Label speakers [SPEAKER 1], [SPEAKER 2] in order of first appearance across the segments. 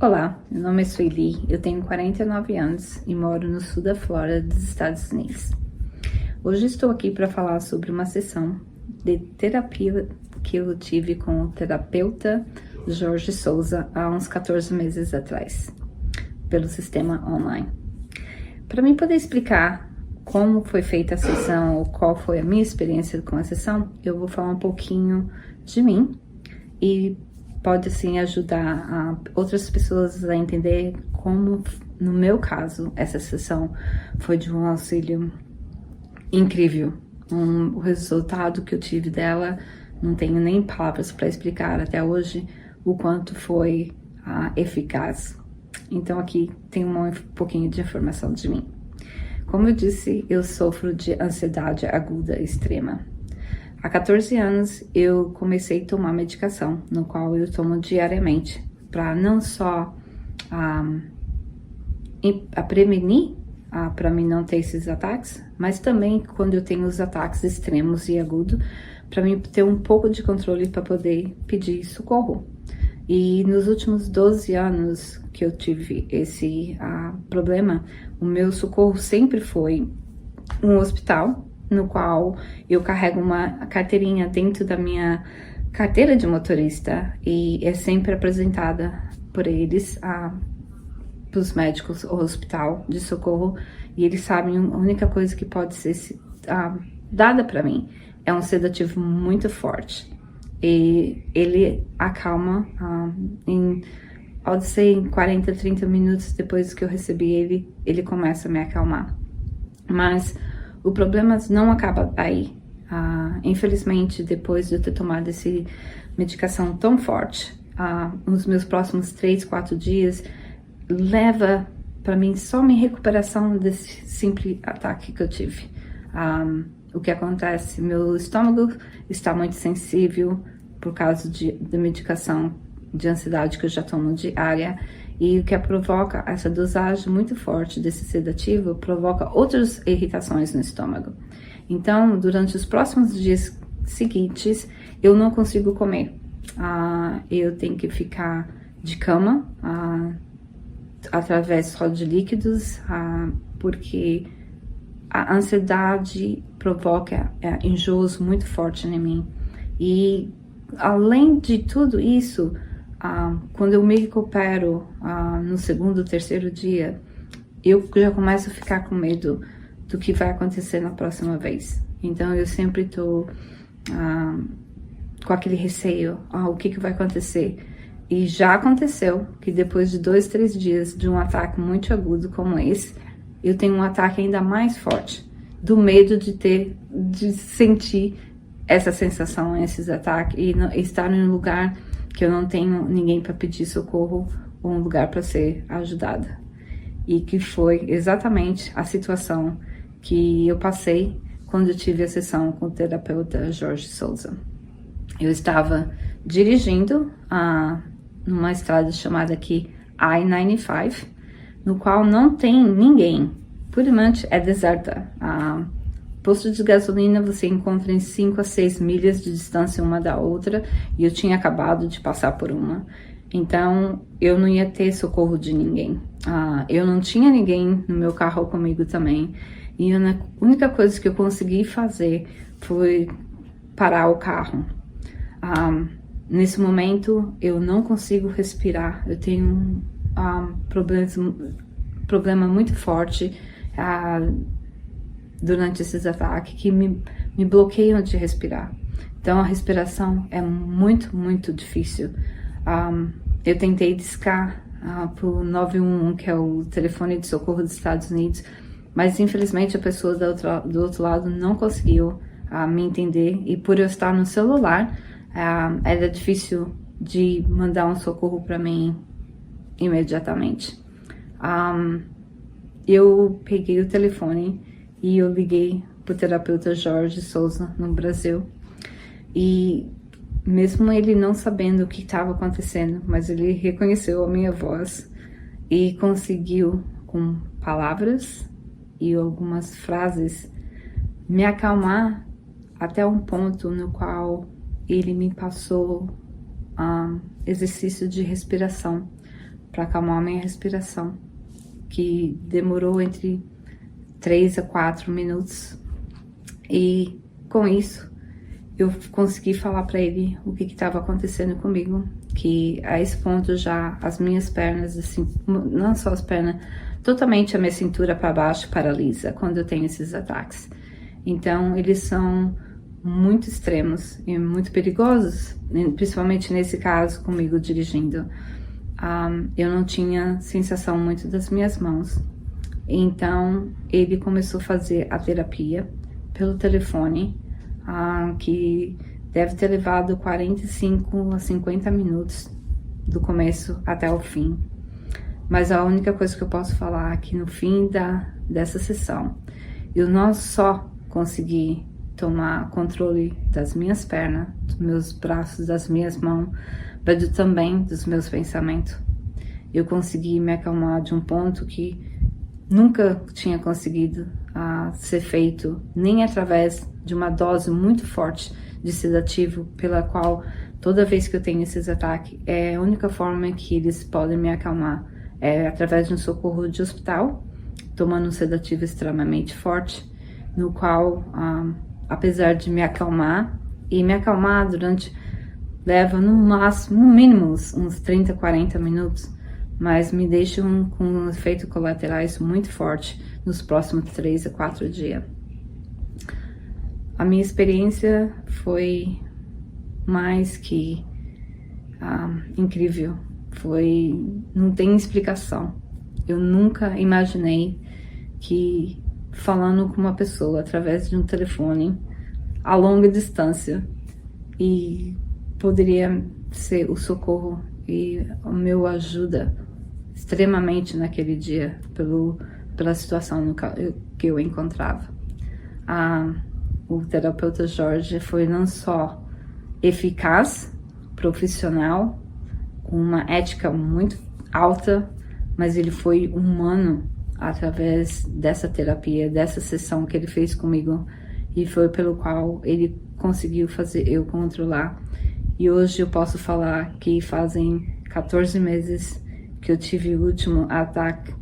[SPEAKER 1] Olá, meu nome é Sueli, eu tenho 49 anos e moro no sul da Flórida dos Estados Unidos. Hoje estou aqui para falar sobre uma sessão de terapia que eu tive com o terapeuta Jorge Souza há uns 14 meses atrás, pelo sistema online. Para mim poder explicar como foi feita a sessão ou qual foi a minha experiência com a sessão, eu vou falar um pouquinho de mim e pode assim ajudar outras pessoas a entender como, no meu caso, essa sessão foi de um auxílio incrível. O resultado que eu tive dela, não tenho nem palavras para explicar até hoje o quanto foi eficaz. Então aqui tem um pouquinho de informação de mim. Como eu disse, eu sofro de ansiedade aguda extrema. Há 14 anos eu comecei a tomar medicação, no qual eu tomo diariamente, para não só prevenir, para mim não ter esses ataques, mas também quando eu tenho os ataques extremos e agudos, para mim ter um pouco de controle para poder pedir socorro. E nos últimos 12 anos que eu tive esse problema, o meu socorro sempre foi um hospital, no qual eu carrego uma carteirinha dentro da minha carteira de motorista e é sempre apresentada por eles para os médicos ou hospital de socorro, e eles sabem a única coisa que pode ser dada para mim é um sedativo muito forte, e ele acalma em 40, 30 minutos depois que eu recebi ele começa a me acalmar. Mas o problema não acaba aí. Infelizmente, depois de eu ter tomado essa medicação tão forte, nos meus próximos 3, 4 dias, leva para mim só minha recuperação desse simples ataque que eu tive. O que acontece? Meu estômago está muito sensível por causa da medicação de ansiedade que eu já tomo diária, e o que provoca essa dosagem muito forte desse sedativo provoca outras irritações no estômago. Então, durante os próximos dias seguintes, eu não consigo comer. Eu tenho que ficar de cama, através só de líquidos, porque a ansiedade provoca enjoos muito forte em mim. E além de tudo isso, quando eu me recupero no segundo, terceiro dia, eu já começo a ficar com medo do que vai acontecer na próxima vez. Então eu sempre tô com aquele receio, o que vai acontecer? E já aconteceu que depois de 2, 3 dias de um ataque muito agudo como esse, eu tenho um ataque ainda mais forte, do medo de sentir essa sensação, esses ataques, e estar em um lugar que eu não tenho ninguém para pedir socorro ou um lugar para ser ajudada. E que foi exatamente a situação que eu passei quando eu tive a sessão com o terapeuta Jorge Souza. Eu estava dirigindo numa estrada chamada aqui I-95, no qual não tem ninguém, puramente é deserta. Posto de gasolina você encontra em 5 a 6 milhas de distância uma da outra, e eu tinha acabado de passar por uma. Então, eu não ia ter socorro de ninguém. Eu não tinha ninguém no meu carro comigo também. E a única coisa que eu consegui fazer foi parar o carro. Nesse momento, eu não consigo respirar. Eu tenho problema muito forte durante esses ataques que me bloqueiam de respirar. Então a respiração é muito, muito difícil. Eu tentei discar pro 911, que é o telefone de socorro dos Estados Unidos, mas infelizmente a pessoa do outro lado não conseguiu me entender, e por eu estar no celular, era difícil de mandar um socorro para mim imediatamente. Eu peguei o telefone e eu liguei pro terapeuta Jorge Souza no Brasil, e mesmo ele não sabendo o que estava acontecendo, mas ele reconheceu a minha voz e conseguiu, com palavras e algumas frases, me acalmar até um ponto no qual ele me passou exercício de respiração, para acalmar a minha respiração, que demorou entre 3 a 4 minutos. E com isso, eu consegui falar para ele o que estava acontecendo comigo, que a esse ponto já as minhas pernas, assim, não só as pernas, totalmente a minha cintura para baixo paralisa quando eu tenho esses ataques. Então, eles são muito extremos e muito perigosos, principalmente nesse caso comigo dirigindo. Eu não tinha sensação muito das minhas mãos. Então, ele começou a fazer a terapia pelo telefone, que deve ter levado 45 a 50 minutos do começo até o fim. Mas a única coisa que eu posso falar é que no fim dessa sessão, eu não só consegui tomar controle das minhas pernas, dos meus braços, das minhas mãos, mas também dos meus pensamentos. Eu consegui me acalmar de um ponto que nunca tinha conseguido ser feito, nem através de uma dose muito forte de sedativo, pela qual toda vez que eu tenho esses ataques, é a única forma que eles podem me acalmar é através de um socorro de hospital, tomando um sedativo extremamente forte, no qual, apesar de me acalmar, e me acalmar leva no máximo, no mínimo uns 30, 40 minutos, mas me deixa com efeitos colaterais muito forte nos próximos 3 a 4 dias. A minha experiência foi mais que incrível. Não tem explicação. Eu nunca imaginei que falando com uma pessoa através de um telefone a longa distância e poderia ser o socorro e a meu ajuda extremamente naquele dia pela situação que eu encontrava. O terapeuta Jorge foi não só eficaz, profissional, com uma ética muito alta, mas ele foi humano através dessa terapia, dessa sessão que ele fez comigo, e foi pelo qual ele conseguiu fazer eu controlar. E hoje eu posso falar que fazem 14 meses que eu tive o último ataque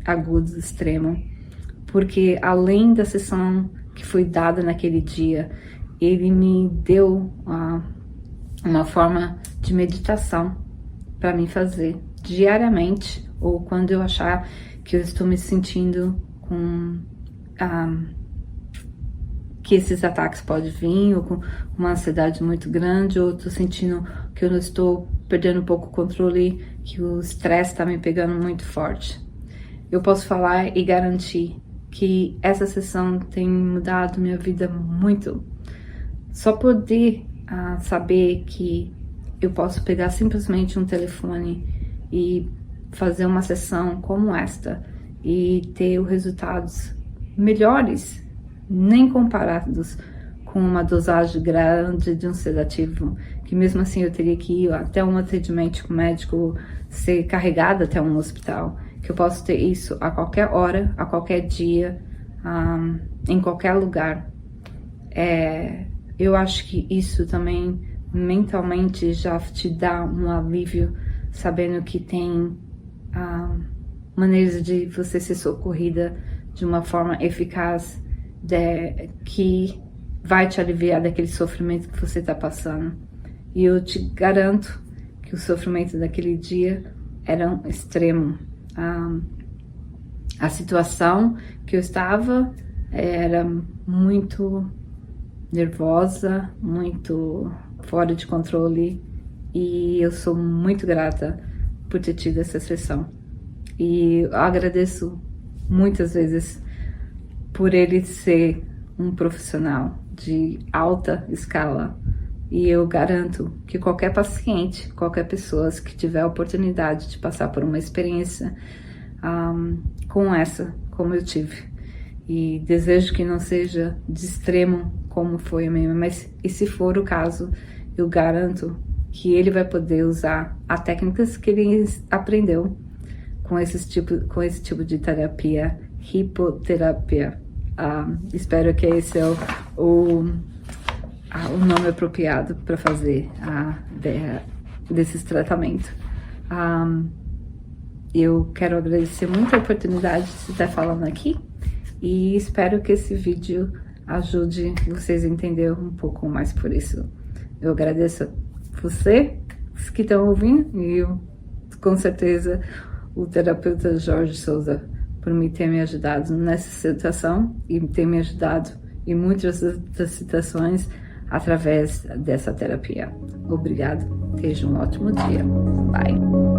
[SPEAKER 1] agudo extremo, porque além da sessão que foi dada naquele dia, ele me deu uma forma de meditação para mim fazer diariamente, ou quando eu achar que eu estou me sentindo com que esses ataques podem vir, ou com uma ansiedade muito grande, ou estou sentindo que eu não estou perdendo um pouco o controle, que o estresse está me pegando muito forte. Eu posso falar e garantir que essa sessão tem mudado minha vida muito. Só poder saber que eu posso pegar simplesmente um telefone e fazer uma sessão como esta e ter os resultados melhores, nem comparados com uma dosagem grande de um sedativo, que mesmo assim eu teria que ir até um atendimento com o médico, ser carregada até um hospital, que eu posso ter isso a qualquer hora, a qualquer dia, em qualquer lugar. Eu acho que isso também mentalmente já te dá um alívio, sabendo que tem maneiras de você ser socorrida de uma forma eficaz, que vai te aliviar daquele sofrimento que você está passando. E eu te garanto que o sofrimento daquele dia era um extremo. A situação que eu estava era muito nervosa, muito fora de controle, e eu sou muito grata por ter tido essa sessão. E eu agradeço muitas vezes por ele ser um profissional de alta escala. E eu garanto que qualquer paciente, qualquer pessoa que tiver a oportunidade de passar por uma experiência como eu tive, e desejo que não seja de extremo como foi a minha, mas e se for o caso, eu garanto que ele vai poder usar as técnicas que ele aprendeu com esse tipo de terapia, hipoterapia. Espero que esse é o nome apropriado para fazer desses tratamentos. Eu quero agradecer muito a oportunidade de estar falando aqui e espero que esse vídeo ajude vocês a entender um pouco mais por isso. Eu agradeço a vocês que estão ouvindo e com certeza o terapeuta Jorge Souza por ter me ajudado nessa situação e ter me ajudado em muitas outras situações através dessa terapia. Obrigado, tenha um ótimo dia. Bye.